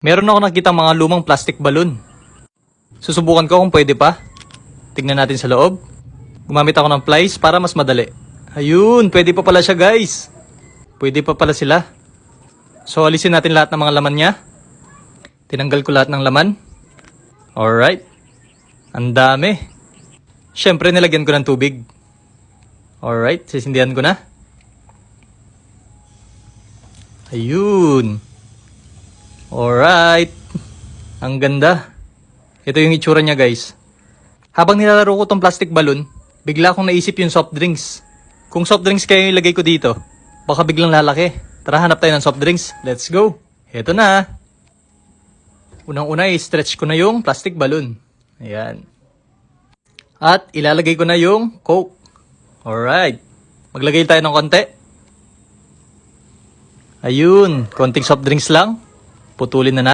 Meron ako nakita mga lumang plastic balloon. Susubukan ko kung pwede pa. Tignan natin sa loob. Gumamit ako ng pliers para mas madali. Ayun, pwede pa pala siya guys. Pwede pa pala sila. So alisin natin lahat ng mga laman niya. Tinanggal ko lahat ng laman. Alright. Ang dami. Siyempre nilagyan ko ng tubig. Alright, sisindihan ko na. Ayun. Alright. Ang ganda. Ito yung itsura niya guys. Habang nilalaro ko tong plastic balloon, bigla akong naisip yung soft drinks. Kung soft drinks kayo ilagay ko dito, baka biglang lalaki. Tara hanap tayo ng soft drinks. Let's go. Ito na. Unang-una i-stretch ko na yung plastic balloon. Ayan. At ilalagay ko na yung Coke. Alright. Maglagay tayo ng konti. Ayun. Konting soft drinks lang. Putulin na natin.